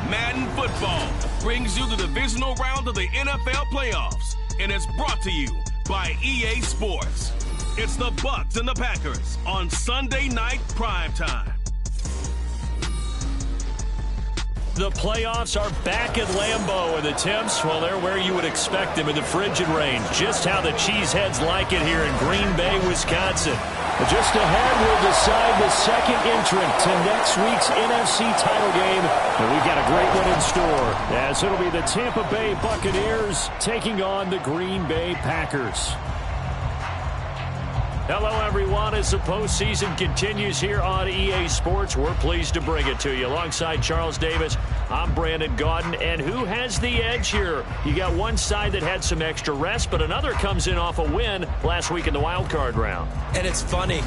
Madden Football brings you the divisional round of the NFL playoffs and is brought to you by EA Sports. It's the Bucs and the Packers on Sunday night primetime. The playoffs are back at Lambeau, and the temps, well, they're where you would expect them in the frigid rain. Just how the Cheeseheads like it here in Green Bay, Wisconsin. Just ahead, we'll decide the second entrant to next week's NFC title game. And we've got a great one in store, as it'll be the Tampa Bay Buccaneers taking on the Green Bay Packers. Hello, everyone. As the postseason continues here on EA Sports, we're pleased to bring it to you. Alongside Charles Davis, I'm Brandon Gaudin. And who has the edge here? You got one side that had some extra rest, but another comes in off a win last week in the wild card round. And it's funny.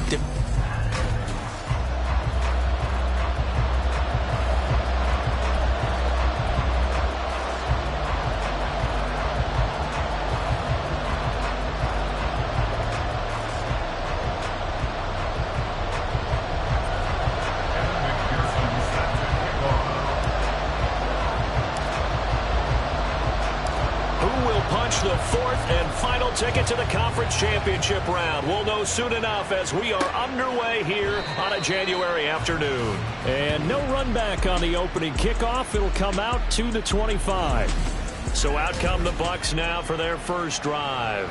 The fourth and final ticket to the conference championship round. We'll know soon enough as we are underway here on a January afternoon. And no run back on the opening kickoff. It'll come out to the 25. So out come the Bucs now for their first drive.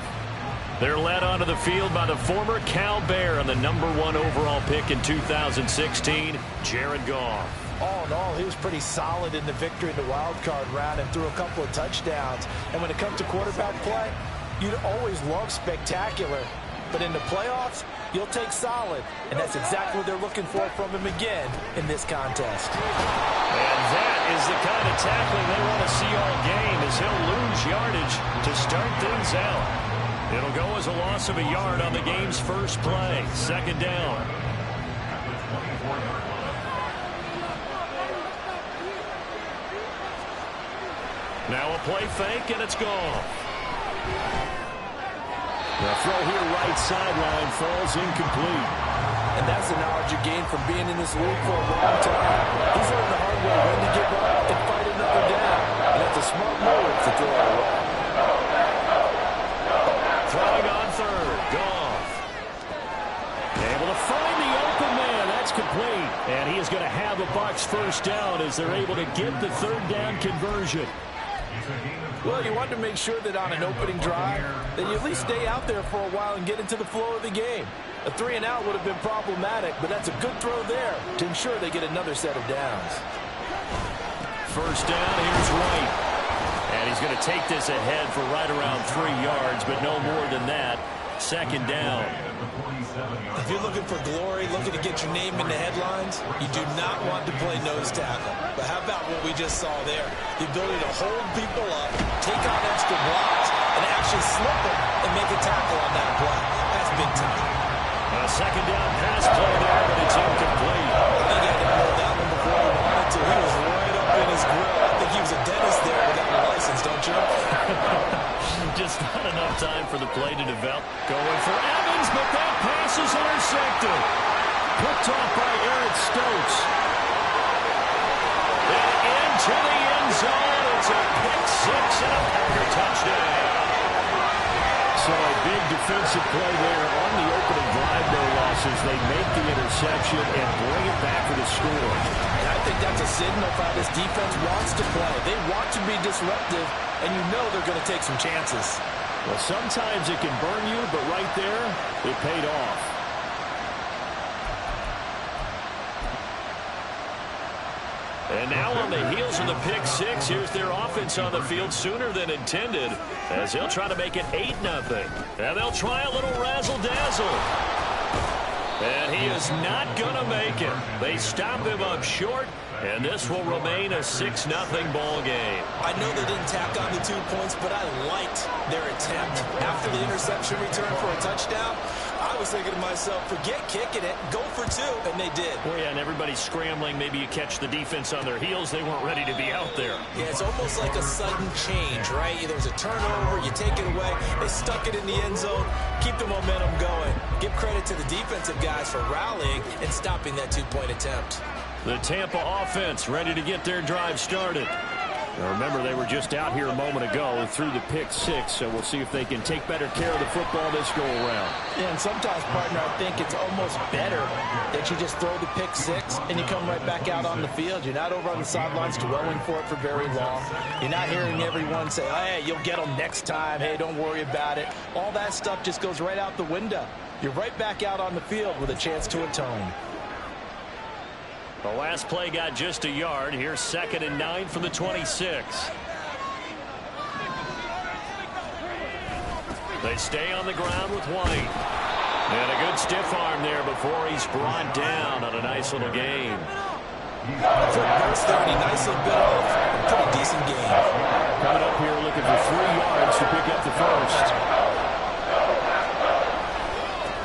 They're led onto the field by the former Cal Bear and the #1 overall pick in 2016, Jared Goff. All in all, he was pretty solid in the victory in the wild card round and threw a couple of touchdowns. And when it comes to quarterback play, you'd always love spectacular. But in the playoffs, you'll take solid. And that's exactly what they're looking for from him again in this contest. And that is the kind of tackling they want to see all game, as he'll lose yardage to start things out. It'll go as a loss of a yard on the game's first play. Second down. Now a play fake, and it's gone. The throw here right sideline falls incomplete. And that's the knowledge you gain from being in this league for a long time. He's learned the hard way when to give up and fight another down. And that's a smart move to throw it away. Throwing on third, Goff. Able to find the open man. That's complete. And he is going to have the Bucs first down as they're able to get the third down conversion. Well, you want to make sure that on an opening drive that you at least stay out there for a while and get into the flow of the game. A 3-and-out would have been problematic, but that's a good throw there to ensure they get another set of downs. First down, here's Wright. And he's going to take this ahead for right around 3 yards, but no more than that. Second down. If you're looking for glory, looking to get your name in the headlines, you do not want to play nose tackle. But how about what we just saw there? The ability to hold people up, take on extra blocks, and actually slip them and make a tackle on that play. That's big time. A second down pass play there, but it's incomplete. I think I didn't know that one before he wanted to. He was right up in his grill. I think he was a dentist there without a license, don't you? Just not enough time for the play to develop. Going for Evans, but that pass is intercepted. Picked off by Eric Stokes. And into the end zone. It's a pick six and a Packer touchdown. So a big defensive play there on the opening drive, no losses. They make the interception and bring it back for the score. And I think that's a signal for how this defense wants to play. They want to be disruptive, and you know they're going to take some chances. Well, sometimes it can burn you, but right there, it paid off. And now on the heels of the pick six, here's their offense on the field sooner than intended, as they'll try to make it 8-0. And they'll try a little razzle-dazzle. And he is not going to make it. They stop him up short, and this will remain a 6-0 ball game. I know they didn't tack on the 2 points, but I liked their attempt. After the interception return for a touchdown, I was thinking to myself, forget kicking it, go for 2, and they did. Well, yeah, and everybody's scrambling. Maybe you catch the defense on their heels. They weren't ready to be out there. Yeah, it's almost like a sudden change, right? There's a turnover, you take it away, they stuck it in the end zone, keep the momentum going. Give credit to the defensive guys for rallying and stopping that 2-point attempt. The Tampa offense ready to get their drive started. Now remember, they were just out here a moment ago through the pick 6, so we'll see if they can take better care of the football this go-around. Yeah, and sometimes, partner, I think it's almost better that you just throw the pick 6 and you come right back out on the field. You're not over on the sidelines dwelling for it for very long. You're not hearing everyone say, hey, you'll get them next time. Hey, don't worry about it. All that stuff just goes right out the window. You're right back out on the field with a chance to atone. The last play got just a yard. Here's 2nd and 9 from the 26. They stay on the ground with White. And a good stiff arm there before he's brought down on a nice little game. For first 30, nice little bit off. Pretty decent game. Coming up here looking for 3 yards to pick up the first.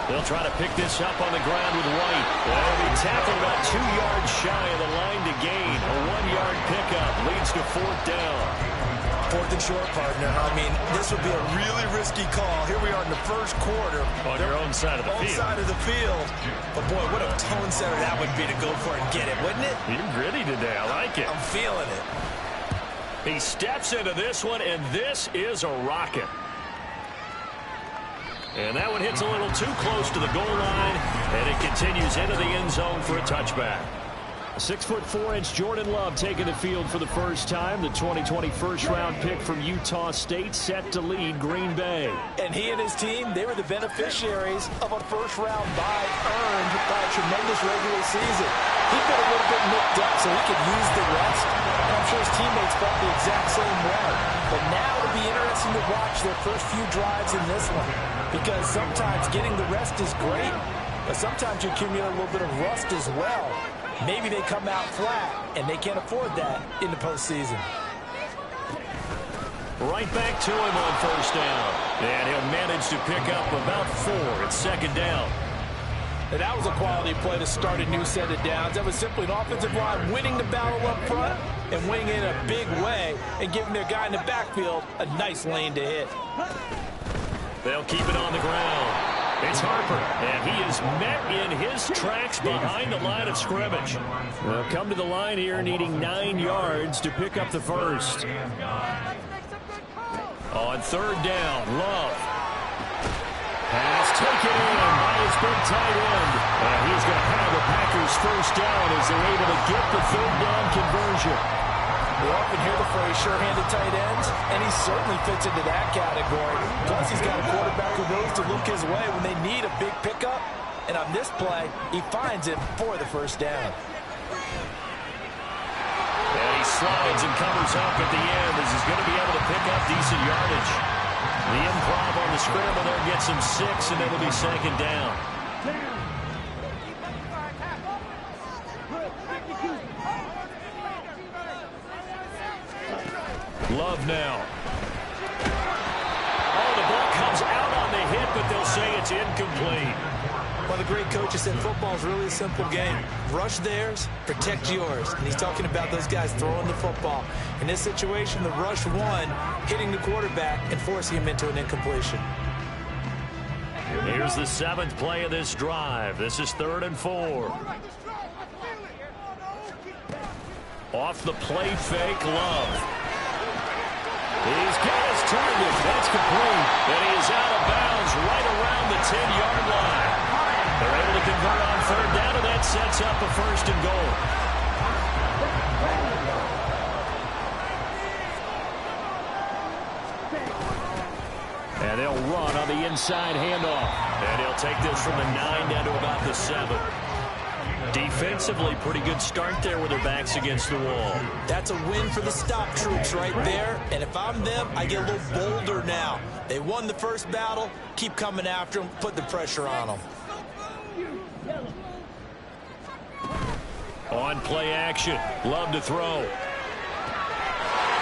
They'll try to pick this up on the ground with White. They'll be tackled about 2 yards shy of the line to gain. A 1-yard pickup leads to 4th down. 4th and short, partner. I mean, this would be a really risky call. Here we are in the first quarter. On your own side of the field. Side of the field. But, boy, what a tone setter that would be to go for it and get it, wouldn't it? You're gritty today. I like it. I'm feeling it. He steps into this one, and this is a rocket. And that one hits a little too close to the goal line, and it continues into the end zone for a touchback. 6'4" Jordan Love taking the field for the first time. The 2020 first-round pick from Utah State set to lead Green Bay. And he and his team, they were the beneficiaries of a first-round bye earned by a tremendous regular season. He got a little bit nicked up so he could use the rest. And I'm sure his teammates felt the exact same way. But now it'll be interesting to watch their first few drives in this one. Because sometimes getting the rest is great, but sometimes you accumulate a little bit of rust as well. Maybe they come out flat, and they can't afford that in the postseason. Right back to him on first down. And he'll manage to pick up about 4 at 2nd down. And that was a quality play to start a new set of downs. That was simply an offensive line winning the battle up front and winning it in a big way and giving their guy in the backfield a nice lane to hit. They'll keep it on the ground. It's Harper, and he is met in his tracks behind the line of scrimmage. They'll come to the line here needing 9 yards to pick up the first. On 3rd down, Love. Pass taken in by his big tight end. And he's going to have the Packers first down as they're able to get the 3rd down conversion. We often hear the phrase sure-handed tight ends, and he certainly fits into that category. Plus, he's got a quarterback who knows to look his way when they need a big pickup. And on this play, he finds it for the first down. And he slides and covers up at the end as he's going to be able to pick up decent yardage. The improv on the scramble there gets him 6, and it'll be 2nd down. Love now. Oh, the ball comes out on the hit, but they'll say it's incomplete. Well, the great coaches said football is really a simple game. Rush theirs, protect yours. And he's talking about those guys throwing the football. In this situation, the rush won, hitting the quarterback and forcing him into an incompletion. Here's the 7th play of this drive. This is 3rd and 4. Off the play fake, Love. He's got his target. That's complete. And he is out of bounds right around the 10-yard line. They're able to convert on 3rd down, and that sets up a 1st and goal. And they'll run on the inside handoff. And he'll take this from the 9 down to about the 7. Defensively, pretty good start there with their backs against the wall. That's a win for the stop troops right there. And if I'm them, I get a little bolder now. They won the first battle. Keep coming after them. Put the pressure on them. On play action. Love to throw.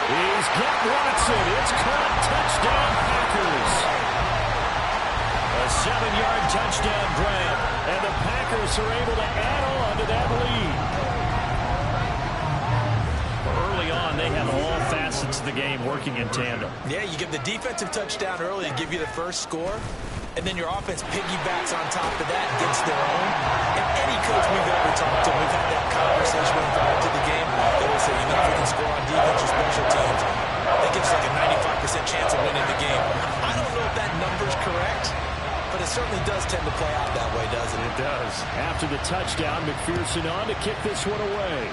He's got Watson. It's caught. Touchdown, Packers. A 7-yard touchdown grab. And the Packers are able to add on to that lead. Early on, they have all facets of the game working in tandem. Yeah, you give the defensive touchdown early to give you the first score. And then your offense piggybacks on top of that and gets their own. And any coach we've ever talked to, we've had that conversation McPherson on to kick this one away.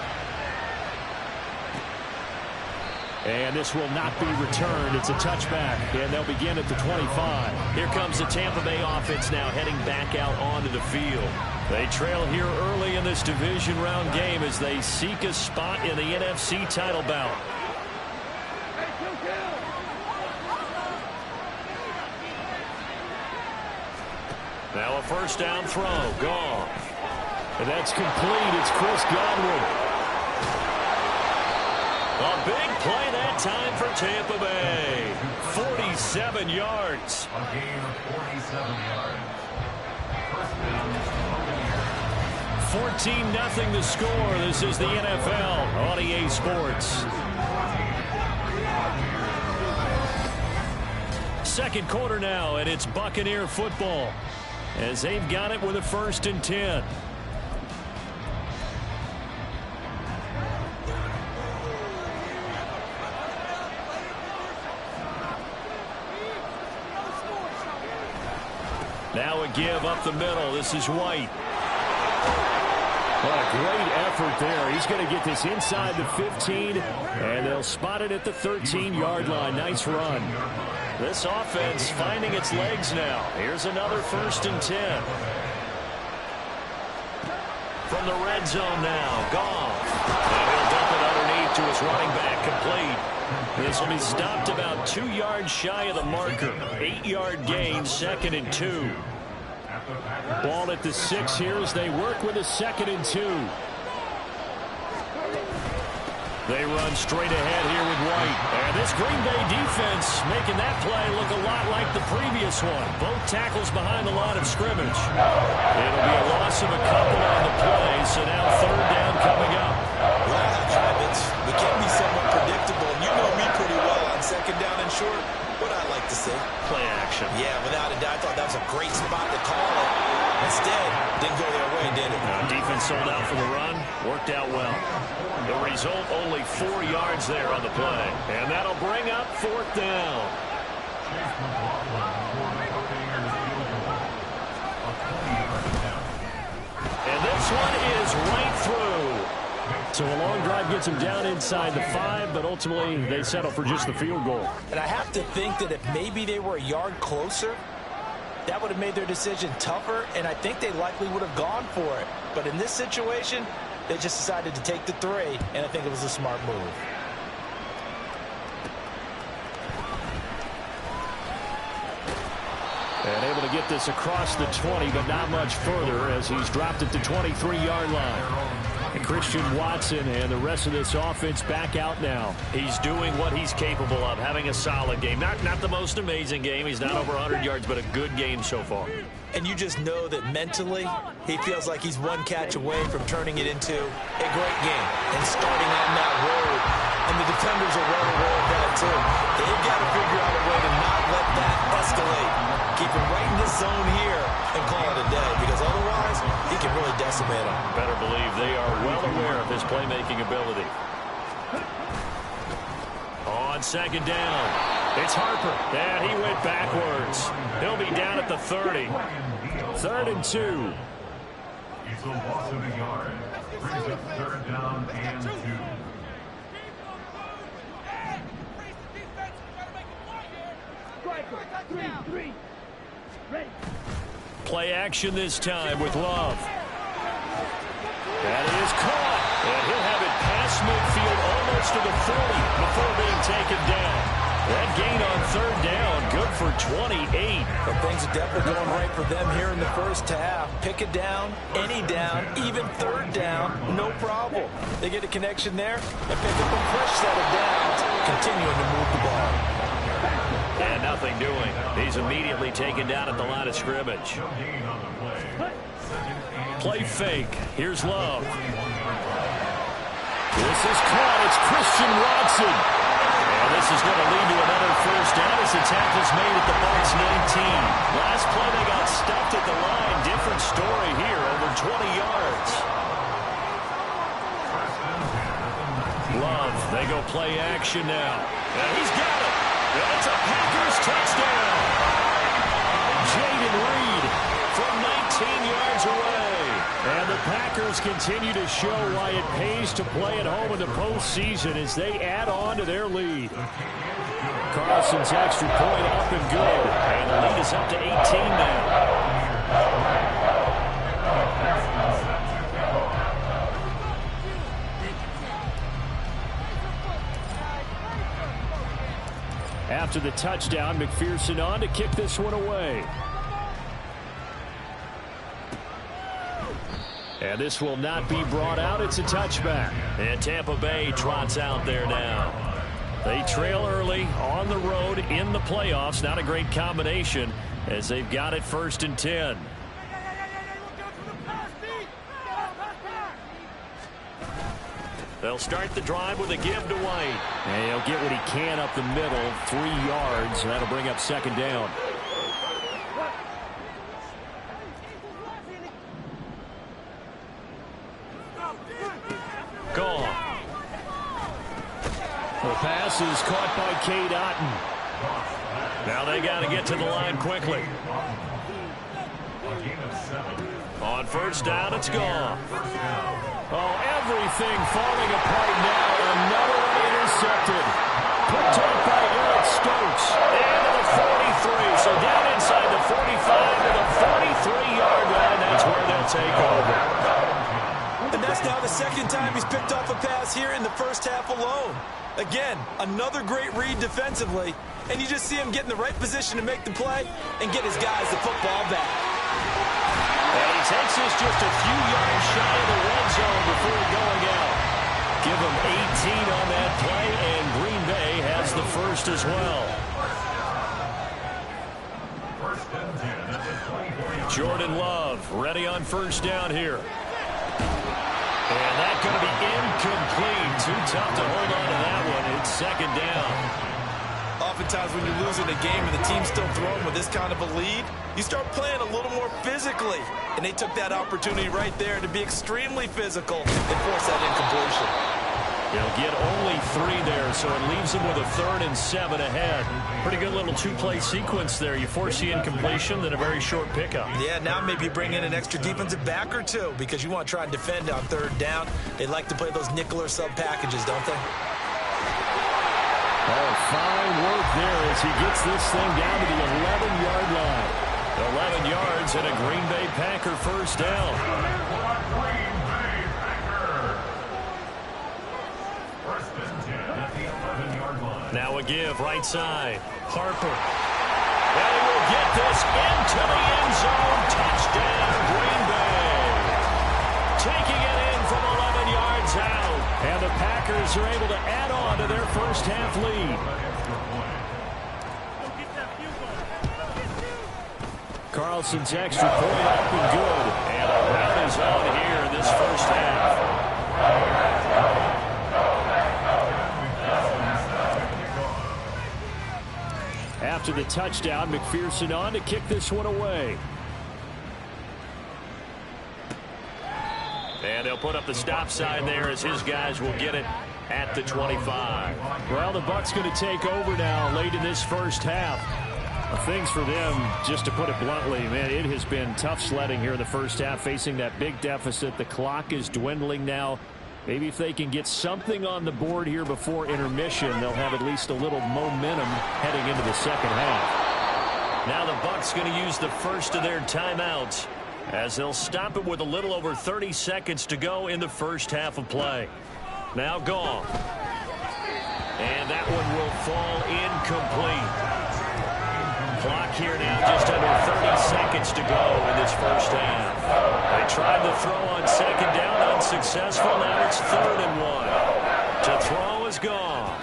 And this will not be returned. It's a touchback, and they'll begin at the 25. Here comes the Tampa Bay offense now heading back out onto the field. They trail here early in this division round game as they seek a spot in the NFC title bout. Now a first down throw. Gone. And that's complete. It's Chris Godwin. A big play that time for Tampa Bay. 47 yards. A gain of 47 yards. 14-0 the score. This is the NFL on EA Sports. Second quarter now, and it's Buccaneer football as they've got it with a 1st and 10. Now a give up the middle. This is White. What a great effort there. He's going to get this inside the 15, and they'll spot it at the 13-yard line. Nice run. This offense finding its legs now. Here's another 1st and 10. From the red zone now. Gone. And he'll dump it underneath to his running back. Complete. This will be stopped about 2 yards shy of the marker. 8-yard gain, 2nd and 2. Ball at the 6 here as they work with a 2nd and 2. They run straight ahead here with White. And this Green Bay defense making that play look a lot like the previous one. Both tackles behind the line of scrimmage. It'll be a loss of a couple on the play, so now 3rd down coming up. Well, habits, we can be somewhat predictable. And you know me pretty well on 2nd down and short. What I like to see. Play action. Yeah, without a doubt, I thought that was a great spot to call it. Instead, didn't go their way, did it? Defense sold out for the run. Worked out well. The result, only 4 yards there on the play. And that'll bring up 4th down. And this one is right through. So a long drive gets them down inside the 5, but ultimately they settle for just the field goal. And I have to think that if maybe they were a yard closer, that would have made their decision tougher, and I think they likely would have gone for it. But in this situation, they just decided to take the 3, and I think it was a smart move. And able to get this across the 20, but not much further as he's dropped at the 23-yard line. And Christian Watson and the rest of this offense back out now. He's doing what he's capable of, having a solid game. Not the most amazing game. He's not over 100 yards, but a good game so far. And you just know that mentally, he feels like he's one catch away from turning it into a great game and starting on that road. And the defenders are well aware of that, too. They've got to figure out a way to not let that escalate. Keep him right in this zone here and call it a day, because otherwise, he can really decimate him. Better believe they are well aware of his playmaking ability. On 2nd down, it's Harper. And he went backwards. He'll be down at the 30. 3rd and 2. It's a loss of a yard. Brings up 3rd down and 2. Play action this time with Love. That is caught. And he'll have it past midfield almost to the 40 before being taken down. That gain on 3rd down, good for 28. But things are definitely going right for them here in the first half. Pick it down, any down, even 3rd down, no problem. They get a connection there and pick up a fresh set of downs, continuing to move the ball. And nothing doing. He's immediately taken down at the line of scrimmage. Play fake. Here's Love. This is caught. It's Christian Watson. And this is going to lead to another 1st down as the tackle's made at the Bucs 19. Last play they got stuffed at the line. Different story here, over 20 yards. Love, they go play action now. And he's got it. That's a Packers touchdown. Jaden Reed from 19 yards away. And the Packers continue to show why it pays to play at home in the postseason as they add on to their lead. Carlson's extra point up and good. And the lead is up to 18 now. After the touchdown, McPherson on to kick this one away. And this will not be brought out. It's a touchback. And Tampa Bay trots out there now. They trail early on the road in the playoffs. Not a great combination as they've got it 1st and 10. They'll start the drive with a give to White. And he'll get what he can up the middle, 3 yards. That'll bring up 2nd down. Gone. The pass is caught by Cade Otton. Now they got to get to the line quickly. On 1st down, it's gone. Oh, everything falling apart now. Another one intercepted. Picked off by Eric Stokes. And to the 43. So down inside the 45 to the 43-yard line. That's where they'll take over. And that's now the 2nd time he's picked off a pass here in the 1st half alone. Again, another great read defensively. And you just see him get in the right position to make the play and get his guys the football back. And he takes us just a few yards shy of the red zone before going out. Give him 18 on that play, and Green Bay has the 1st as well. Jordan Love ready on 1st down here. And that's going to be incomplete. Too tough to hold on to that one. It's 2nd down. Oftentimes when you're losing a game and the team's still throwing with this kind of a lead, you start playing a little more physically. And they took that opportunity right there to be extremely physical and force that incompletion. They'll get only 3 there, so it leaves them with a 3rd and 7 ahead. Pretty good little 2-play sequence there. You force the incompletion, then a very short pickup. Yeah, now maybe bring in an extra defensive back or 2 because you want to try and defend on 3rd down. They like to play those nickel or sub packages, don't they? Oh, fine work there as he gets this thing down to the 11-yard line. 11 yards and a Green Bay Packer 1st down. Now a give right side. Harper. And he will get this into the end zone. Touchdown, Green Bay. Taking it in from 11 yards out. And the Packers are able to add on to their 1st half lead. Carlson's extra point up and good. And a run is on here in this 1st half. After the touchdown, McPherson on to kick this one away. And they'll put up the stop sign there as his guys will get it at the 25. Well, the Bucs going to take over now late in this 1st half. Things for them, just to put it bluntly, man, it has been tough sledding here in the 1st half, facing that big deficit. The clock is dwindling now. Maybe if they can get something on the board here before intermission, they'll have at least a little momentum heading into the 2nd half. Now the Bucs going to use the 1st of their timeouts as they'll stop it with a little over 30 seconds to go in the 1st half of play. Now gone. And that one will fall incomplete. Clock here now just under 30 seconds to go in this 1st half. They tried to throw on 2nd down, unsuccessful. Now it's 3rd and 1. To throw is gone.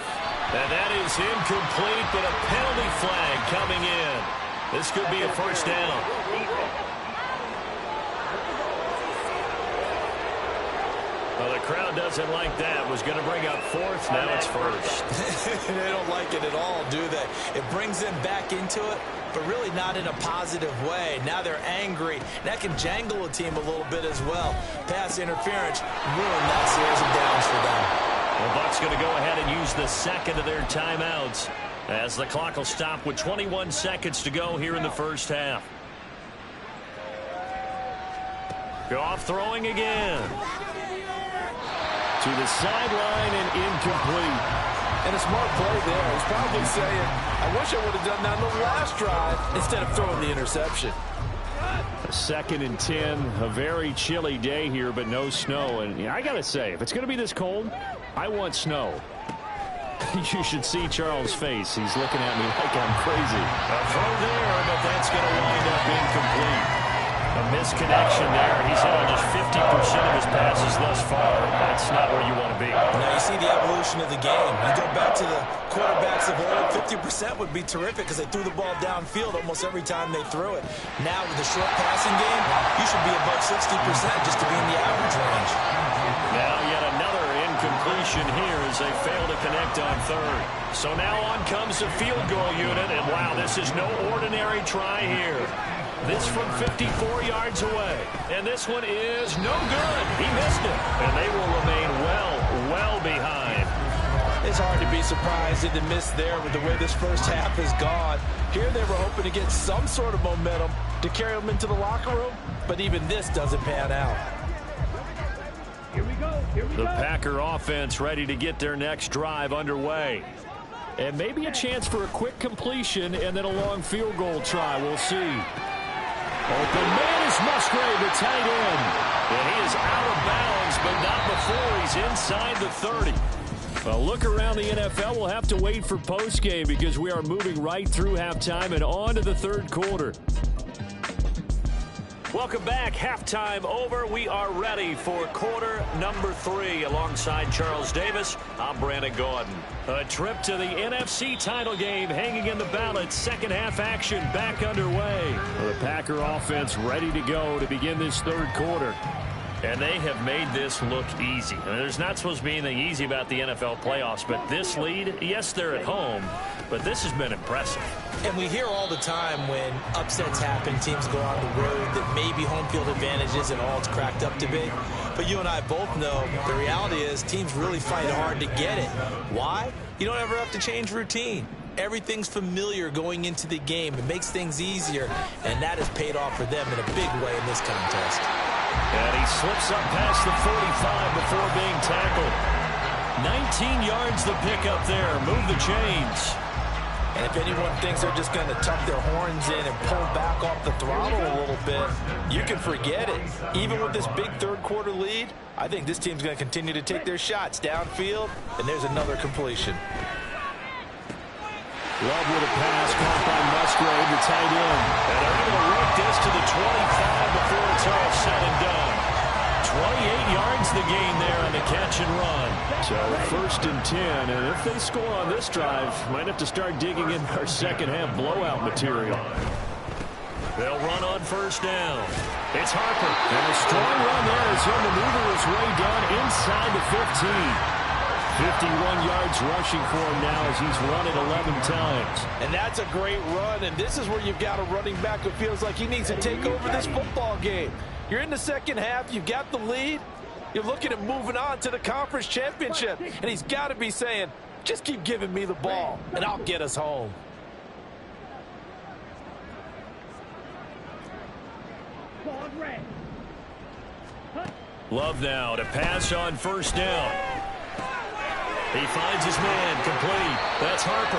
And that is incomplete, but a penalty flag coming in. This could be a 1st down. Well, the crowd doesn't like that. Was going to bring up 4th. Now it's 1st. They don't like it at all, do they? It brings them back into it, but really not in a positive way. Now they're angry. That can jangle a team a little bit as well. Pass interference ruined that series of downs for them. The Bucs going to go ahead and use the 2nd of their timeouts as the clock will stop with 21 seconds to go here in the 1st half. Goff throwing again. To the sideline and incomplete. And a smart play there. He's probably saying, I wish I would have done that on the last drive instead of throwing the interception. A 2nd and 10, a very chilly day here, but no snow. And I got to say, if it's going to be this cold, I want snow. You should see Charles' face. He's looking at me like I'm crazy. A throw there, but that's going to wind up incomplete. A misconnection there. He's hit on just 50% of his passes thus far. That's not where you want to be. Now you see the evolution of the game. You go back to the quarterbacks of old, 50% would be terrific because they threw the ball downfield almost every time they threw it. Now with the short passing game, you should be above 60% just to be in the average range. Now yet another incompletion here as they fail to connect on third. So now on comes the field goal unit, and wow, this is no ordinary try here. This from 54 yards away. And this one is no good. He missed it. And they will remain well behind. It's hard to be surprised at the miss there with the way this first half has gone. Here they were hoping to get some sort of momentum to carry them into the locker room, but even this doesn't pan out. The Packer offense ready to get their next drive underway. And maybe a chance for a quick completion and then a long field goal try. We'll see. Open man is Musgrave, the tight end. And he is out of bounds, but not before he's inside the 30. A look around the NFL. We'll have to wait for postgame because we are moving right through halftime and on to the third quarter. Welcome back. Halftime over. We are ready for quarter number 3. Alongside Charles Davis, I'm Brandon Gaudin. A trip to the NFC title game hanging in the balance. Second half action back underway. The Packer offense ready to go to begin this third quarter. And they have made this look easy. I mean, there's not supposed to be anything easy about the NFL playoffs, but this lead, yes, they're at home, but this has been impressive. And we hear all the time when upsets happen, teams go on the road, that maybe home field advantage isn't all it's cracked up to be. But you and I both know the reality is teams really fight hard to get it. Why? You don't ever have to change routine. Everything's familiar going into the game. It makes things easier, and that has paid off for them in a big way in this contest. And he slips up past the 45 before being tackled. 19 yards the pickup there. Move the chains. And if anyone thinks they're just going to tuck their horns in and pull back off the throttle a little bit, you can forget it. Even with this big third quarter lead, I think this team's going to continue to take their shots downfield, and there's another completion. Love with a pass caught by Musgrave, the tight end. And they're able to work this to the 25 before it's all said and done. 28 yards the gain there on the catch and run. So 1st and 10, and if they score on this drive, might have to start digging in our second half blowout material. They'll run on first down. It's Harper. And a strong run there as he'll maneuver his way down inside the 15. 51 yards rushing for him now as he's run it 11 times. And that's a great run, and this is where you've got a running back who feels like he needs to take over this football game. You're in the second half, you've got the lead, you're looking at moving on to the conference championship, and he's got to be saying, just keep giving me the ball, and I'll get us home. Love now to pass on first down. He finds his man, complete. That's Harper.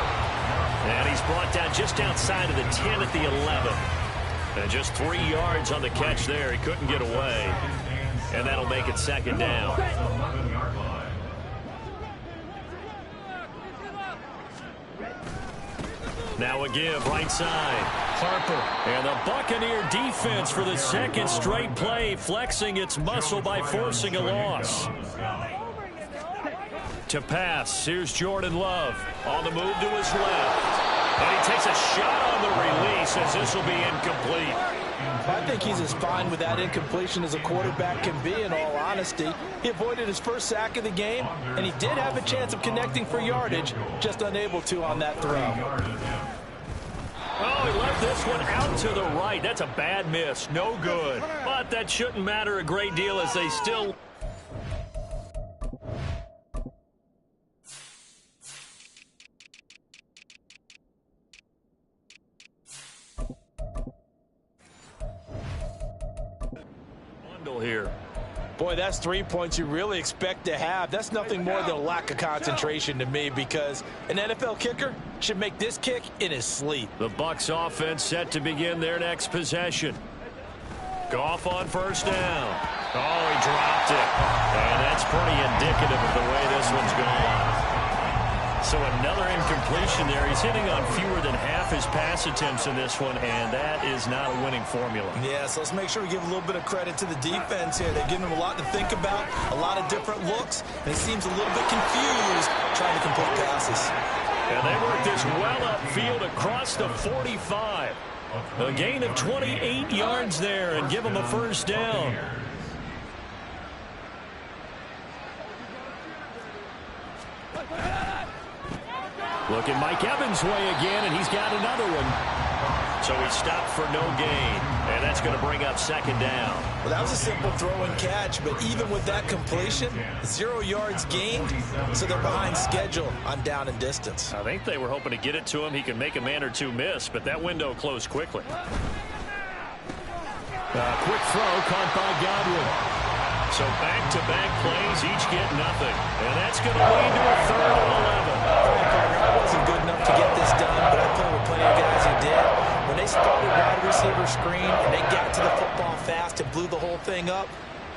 And he's brought down just outside of the 10 at the 11. And just 3 yards on the catch there. He couldn't get away. And that'll make it second down. Now a give, right side. Harper. And the Buccaneer defense for the second straight play, flexing its muscle by forcing a loss. To pass, here's Jordan Love on the move to his left. And he takes a shot on the release as this will be incomplete. I think he's as fine with that incompletion as a quarterback can be, in all honesty. He avoided his first sack of the game, and he did have a chance of connecting for yardage, just unable to on that throw. Oh, he left this one out to the right. That's a bad miss. No good. But that shouldn't matter a great deal as they still... handle here. Boy, that's 3 points you really expect to have. That's nothing more than a lack of concentration to me, because an NFL kicker should make this kick in his sleep. The Bucs offense set to begin their next possession. Goff on first down. Oh, he dropped it. And that's pretty indicative of the way this one's gone. So another incompletion there. He's hitting on fewer than half his pass attempts in this one, and that is not a winning formula. Yeah, so let's make sure we give a little bit of credit to the defense here. They've given him a lot to think about, a lot of different looks, and he seems a little bit confused trying to complete passes. And they work this well upfield across the 45. A gain of 28 yards there and give him a first down. Look at Mike Evans' way again, and he's got another one. So he stopped for no gain, and that's going to bring up second down. Well, that was a simple throw and catch, but even with that completion, 0 yards gained, so they're behind schedule on down and distance. I think they were hoping to get it to him. He can make a man or two miss, but that window closed quickly. Quick throw caught by Godwin. So back-to-back plays, each get nothing. And that's going to lead to a 3rd and 11. I wasn't good enough to get this done, but I played with plenty of guys who did. When they started wide receiver screen and they got to the football fast and blew the whole thing up,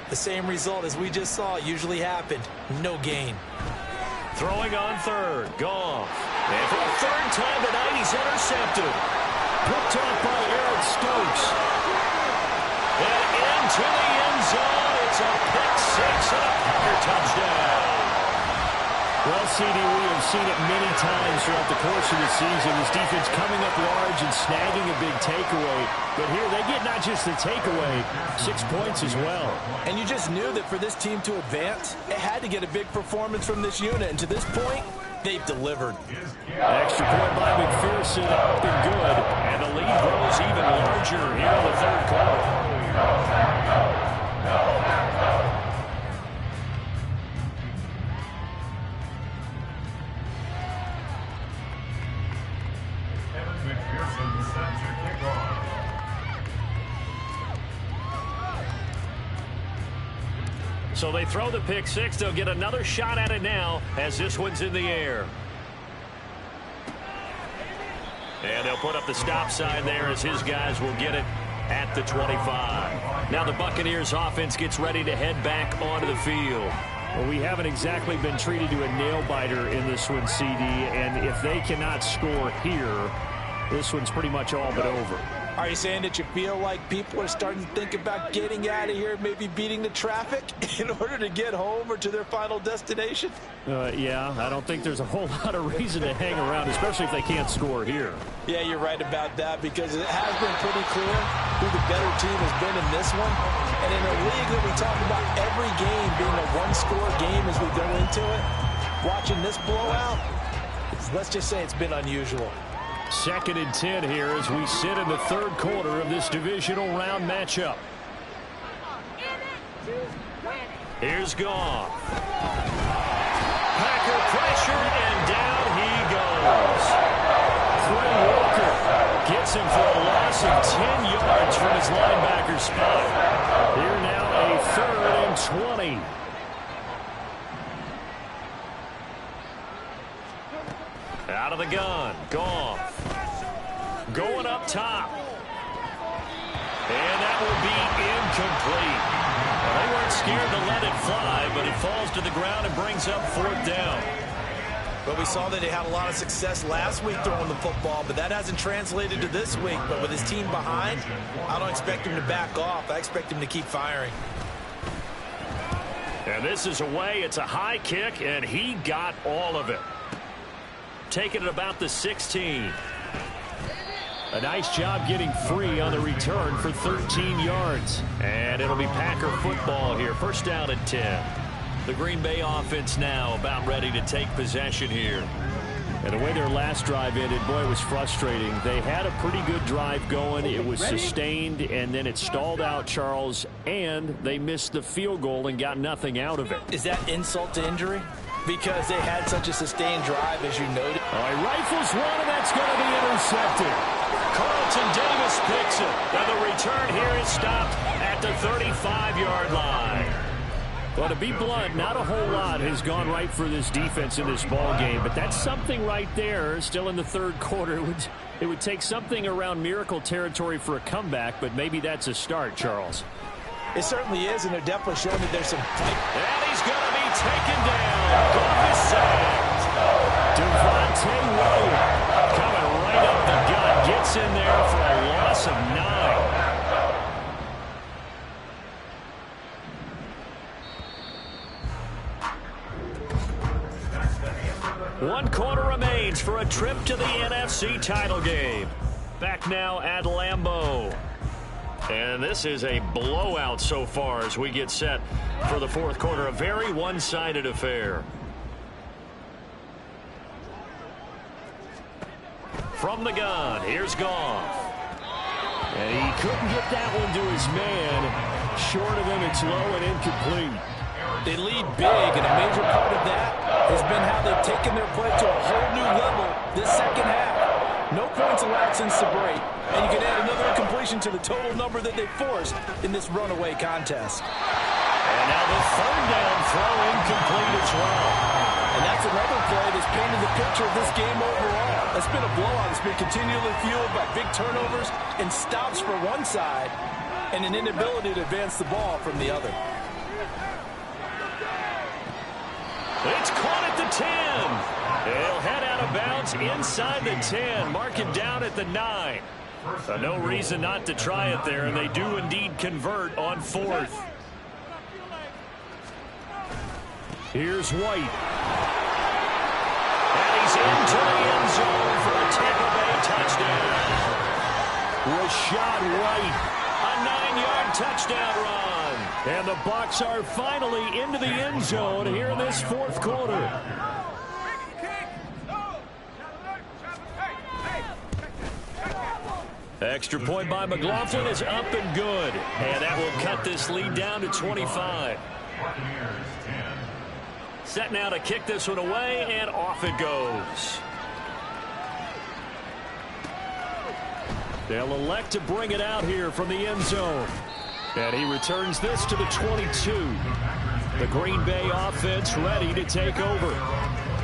the same result as we just saw usually happened. No gain. Throwing on 3rd. Goff. And for the 3rd time tonight, he's intercepted. Picked off by Eric Stokes. And into the end zone. It's a pick 6 and a Packer touchdown. Well, CD, we have seen it many times throughout the course of the season. This defense coming up large and snagging a big takeaway. But here they get not just the takeaway, 6 points as well. And you just knew that for this team to advance, it had to get a big performance from this unit. And to this point, they've delivered. Extra point by McPherson, been good. And the lead grows even larger here in the 3rd quarter. So they throw the pick 6. They'll get another shot at it now as this one's in the air. And they'll put up the stop sign there as his guys will get it at the 25. Now the Buccaneers offense gets ready to head back onto the field. Well, we haven't exactly been treated to a nail-biter in this one, CD, and if they cannot score here, this one's pretty much all but over. Are you saying that you feel like people are starting to think about getting out of here, maybe beating the traffic in order to get home or to their final destination? Yeah, I don't think there's a whole lot of reason to hang around, especially if they can't score here. Yeah, you're right about that, because it has been pretty clear who the better team has been in this one. And in a league that we talk about every game being a one-score game as we go into it, watching this blowout, let's just say it's been unusual. 2nd and 10 here as we sit in the 3rd quarter of this divisional round matchup. Here's Goff. Packer pressure, and down he goes. Quinn Walker gets him for a loss of 10 yards from his linebacker spot. Here now a 3rd and 20. Out of the gun, Goff. Going up top. And that will be incomplete. Well, they weren't scared to let it fly, but it falls to the ground and brings up 4th down. But we saw that they had a lot of success last week throwing the football, but that hasn't translated to this week. But with his team behind, I don't expect him to back off. I expect him to keep firing. And this is away. It's a high kick, and he got all of it. Taking it about the 16. A nice job getting free on the return for 13 yards. And it'll be Packer football here. 1st down and 10. The Green Bay offense now about ready to take possession here. And the way their last drive ended, boy, it was frustrating. They had a pretty good drive going. It was sustained, and then it stalled out, Charles, and they missed the field goal and got nothing out of it. Is that insult to injury? Because they had such a sustained drive, as you noted. All right, rifles one, and that's going to be intercepted. Carlton Davis picks it, and the return here is stopped at the 35-yard line. Well, to be blunt, not a whole lot has gone right for this defense in this ball game, but that's something right there. Still in the third quarter, it would take something around miracle territory for a comeback, but maybe that's a start, Charles. It certainly is, and they're definitely showing that there's some fight. And he's going to be taken down. Goff is sacked. Devontae Williams coming right up the gut, gets in there for a loss of 9. One quarter remains for a trip to the NFC title game. Back now at Lambeau. And this is a blowout so far as we get set for the fourth quarter. A very one-sided affair. From the gun, here's Goff. And he couldn't get that one to his man. Short of him, it's low and incomplete. They lead big, and a major part of that has been how they've taken their play to a whole new level this second half. No points allowed since the break, and you can add another incompletion to the total number that they forced in this runaway contest. And now the third down throw incomplete as well. And that's another play that's painted the picture of this game overall. It's been a blowout. It's been continually fueled by big turnovers and stops for one side and an inability to advance the ball from the other. It's caught at the 10. They'll head out of bounds inside the 10. Mark it down at the 9. No reason not to try it there, and they do indeed convert on fourth. Here's White. And he's into the end zone for a Tampa Bay touchdown. Rashad White, a 9-yard touchdown run. And the Bucs are finally into the end zone here in this fourth quarter. Extra point by McLaughlin is up and good. And that will cut this lead down to 25. Set now to kick this one away, and off it goes. They'll elect to bring it out here from the end zone. And he returns this to the 22. The Green Bay offense ready to take over.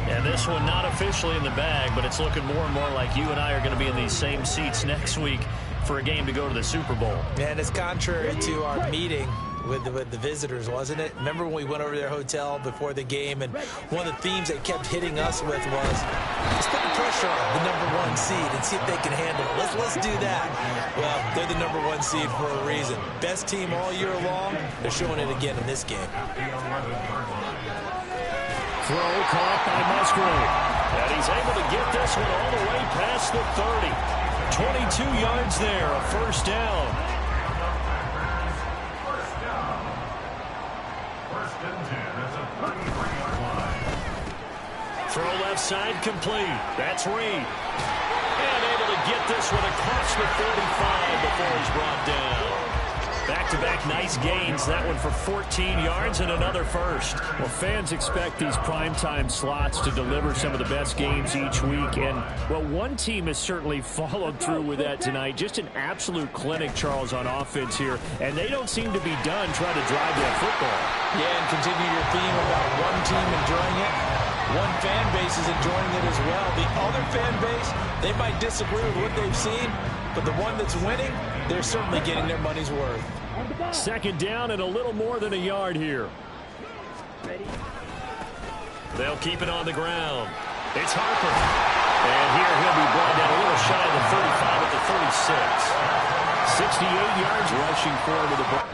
And this one not officially in the bag, but it's looking more and more like you and I are going to be in these same seats next week for a game to go to the Super Bowl. And it's contrary to our meeting with the visitors, wasn't it? Remember when we went over to their hotel before the game, and one of the themes they kept hitting us with was, let's put the pressure on the #1 seed and see if they can handle it. Let's do that. Well, they're the #1 seed for a reason. Best team all year long. They're showing it again in this game. Throw caught by Musgrave. And he's able to get this one all the way past the 30. 22 yards there, a first down. Throw left side complete. That's Reed. And able to get this one across the 35 before he's brought down. Back-to-back nice gains. That one for 14 yards and another first. Well, fans expect these primetime slots to deliver some of the best games each week. And, well, one team has certainly followed through with that tonight. Just an absolute clinic, Charles, on offense here. And they don't seem to be done trying to drive that football. Yeah, and continue your theme about one team enjoying it. One fan base is enjoying it as well. The other fan base, they might disagree with what they've seen, but the one that's winning, they're certainly getting their money's worth. Second down and a little more than a yard here. They'll keep it on the ground. It's Harper. And here he'll be brought down a little shy of the 35 at the 36. 68 yards rushing forward to the ball.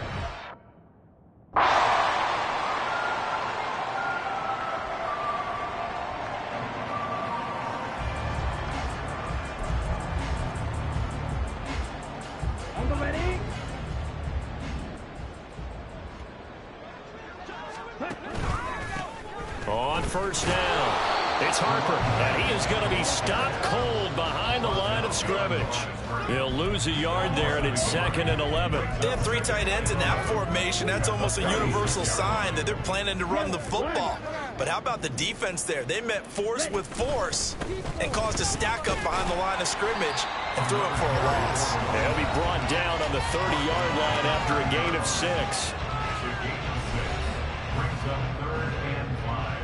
On first down, it's Harper, and he is going to be stopped cold behind the line of scrimmage. He'll lose a yard there, and it's 2nd and 11. They have 3 tight ends in that formation. That's almost a universal sign that they're planning to run the football. But how about the defense there? They met force with force and caused a stack up behind the line of scrimmage and threw it for a loss. He'll be brought down on the 30-yard line after a gain of 6. Brings up 3rd and 5.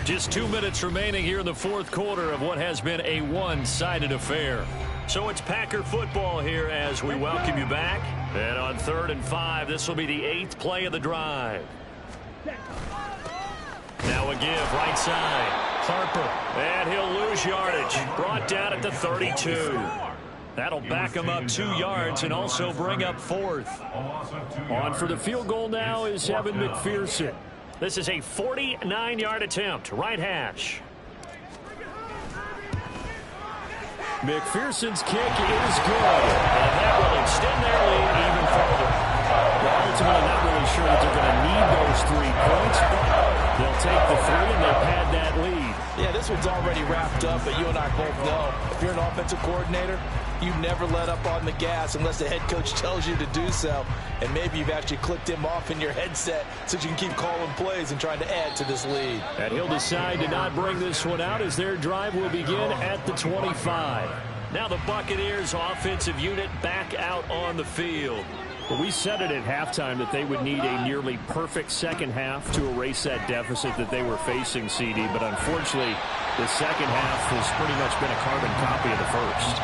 Just 2 minutes remaining here in the fourth quarter of what has been a one-sided affair. So it's Packer football here as we welcome you back. And on 3rd and 5, this will be the 8th play of the drive. Now a give, right side. Harper. And he'll lose yardage. Brought down at the 32. That'll back him up 2 yards and also bring up 4th. On for the field goal now is Evan McPherson. This is a 49-yard attempt, right hash. McPherson's kick is good. And that will extend their lead even further. Well, ultimately not really sure that they're going to need those 3 points, but they'll take the 3 and they pad that lead. Yeah, this one's already wrapped up, but you and I both know if you're an offensive coordinator, you never let up on the gas unless the head coach tells you to do so. And maybe you've actually clicked him off in your headset so you can keep calling plays and trying to add to this lead. And he'll decide to not bring this one out as their drive will begin at the 25. Now the Buccaneers offensive unit back out on the field. Well, we said it at halftime that they would need a nearly perfect second half to erase that deficit that they were facing, CD. But unfortunately, the second half has pretty much been a carbon copy of the first.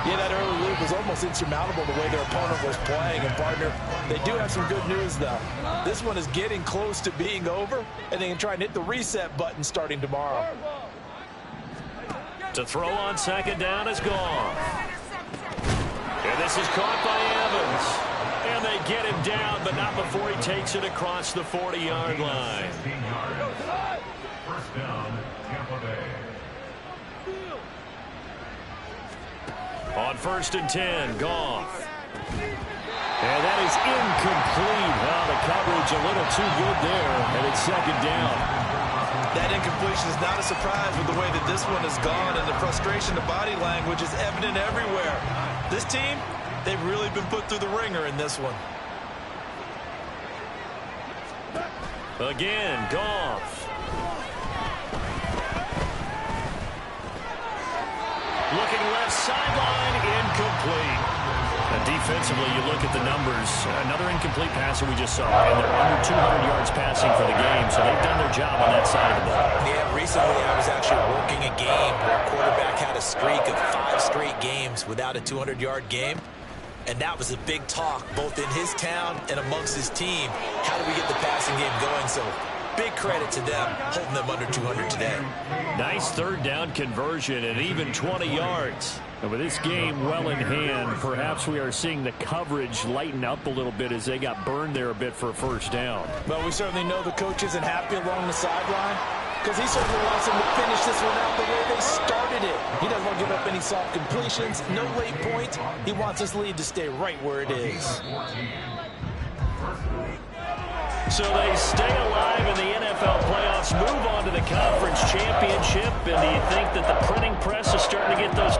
Yeah, that early lead was almost insurmountable the way their opponent was playing. And, partner, they do have some good news, though. This one is getting close to being over, and they can try and hit the reset button starting tomorrow. To throw on second down is gone. And this is caught by Evans. And they get him down, but not before he takes it across the 40-yard line. 16 yards. First down, Tampa Bay. On 1st and 10, Goff. And that is incomplete. Well, the coverage a little too good there, and it's second down. That incompletion is not a surprise with the way that this one has gone, and the frustration, the body language is evident everywhere. This team, they've really been put through the ringer in this one. Again, Goff. Looking left sideline, incomplete. Now defensively, you look at the numbers. Another incomplete passer we just saw, and they're under 200 yards passing for the game, so they've done their job on that side of the ball. Yeah, recently I was actually working a game where a quarterback had a streak of 5 straight games without a 200-yard game. And that was a big talk, both in his town and amongst his team. How do we get the passing game going? So big credit to them, holding them under 200 today. Nice third down conversion and even 20 yards. And with this game well in hand, perhaps we are seeing the coverage lighten up a little bit as they got burned there a bit for a first down. Well, we certainly know the coach isn't happy along the sideline because he certainly wants them to finish this one out the way they started it. He doesn't want to give up any soft completions, no late points. He wants this lead to stay right where it is. So they stay alive in the NFL playoffs, move on to the conference championship, and do you think that the printing press is starting to get those